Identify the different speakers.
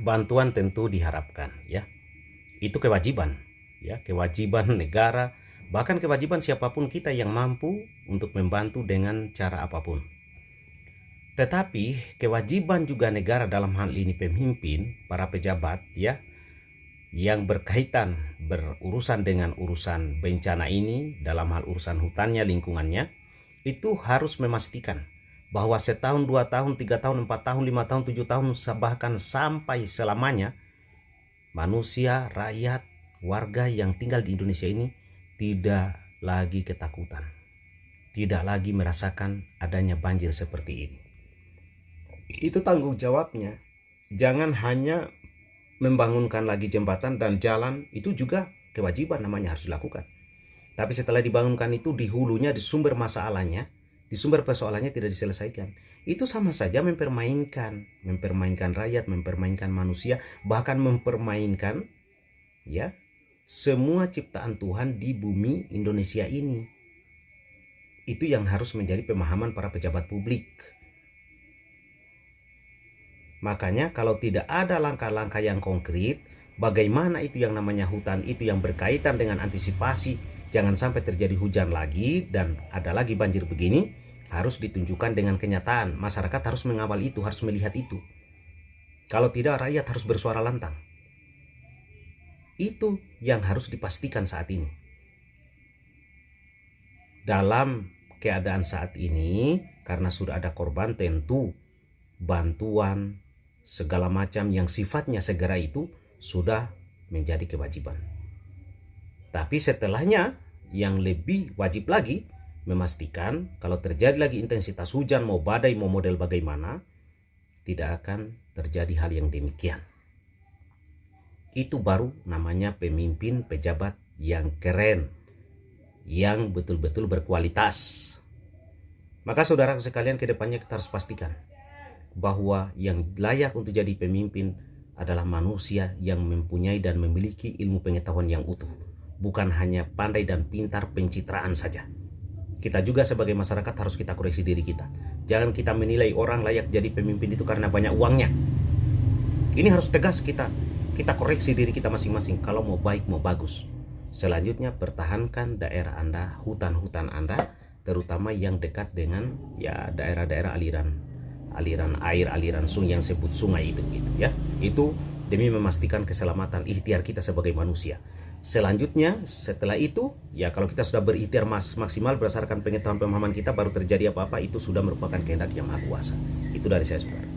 Speaker 1: bantuan tentu diharapkan, ya. Itu kewajiban, ya, kewajiban negara, bahkan kewajiban siapapun kita yang mampu untuk membantu dengan cara apapun. Tetapi kewajiban juga negara dalam hal ini pemimpin, para pejabat, ya, yang berkaitan berurusan dengan urusan bencana ini, dalam hal urusan hutannya, lingkungannya, itu harus memastikan bahwa setahun, 2 tahun, 3 tahun, 4 tahun, 5 tahun, 7 tahun, bahkan sampai selamanya manusia, rakyat, warga yang tinggal di Indonesia ini tidak lagi ketakutan, tidak lagi merasakan adanya banjir seperti ini. Itu tanggung jawabnya. Jangan hanya membangunkan lagi jembatan dan jalan, itu juga kewajiban namanya, harus dilakukan. Tapi setelah dibangunkan itu, di hulunya, di sumber masalahnya, di sumber persoalannya tidak diselesaikan. Itu sama saja mempermainkan rakyat, mempermainkan manusia, bahkan mempermainkan, ya, semua ciptaan Tuhan di bumi Indonesia ini. Itu yang harus menjadi pemahaman para pejabat publik. Makanya kalau tidak ada langkah-langkah yang konkret, bagaimana itu yang namanya hutan itu yang berkaitan dengan antisipasi, jangan sampai terjadi hujan lagi dan ada lagi banjir begini, harus ditunjukkan dengan kenyataan. Masyarakat harus mengawal itu, harus melihat itu. Kalau tidak, rakyat harus bersuara lantang. Itu yang harus dipastikan saat ini. Dalam keadaan saat ini, karena sudah ada korban, tentu bantuan segala macam yang sifatnya segera itu sudah menjadi kewajiban. Tapi setelahnya, yang lebih wajib lagi, memastikan kalau terjadi lagi intensitas hujan, mau badai, mau model bagaimana, tidak akan terjadi hal yang demikian. Itu baru namanya pemimpin pejabat yang keren, yang betul-betul berkualitas. Maka saudara sekalian, ke depannya kita harus pastikan bahwa yang layak untuk jadi pemimpin adalah manusia yang mempunyai dan memiliki ilmu pengetahuan yang utuh, bukan hanya pandai dan pintar pencitraan saja. Kita juga sebagai masyarakat harus kita koreksi diri kita. Jangan kita menilai orang layak jadi pemimpin itu karena banyak uangnya. Ini harus tegas kita koreksi diri kita masing-masing kalau mau baik, mau bagus. Selanjutnya, pertahankan daerah Anda, hutan-hutan Anda, terutama yang dekat dengan, ya, daerah-daerah aliran air, aliran sungai yang sebut sungai itu, gitu, ya. Itu demi memastikan keselamatan ikhtiar kita sebagai manusia. Selanjutnya, setelah itu, ya, kalau kita sudah berikhtiar maksimal berdasarkan pengetahuan pemahaman kita, baru terjadi apa-apa, itu sudah merupakan kehendak Yang Maha Kuasa. Itu dari saya, saudara.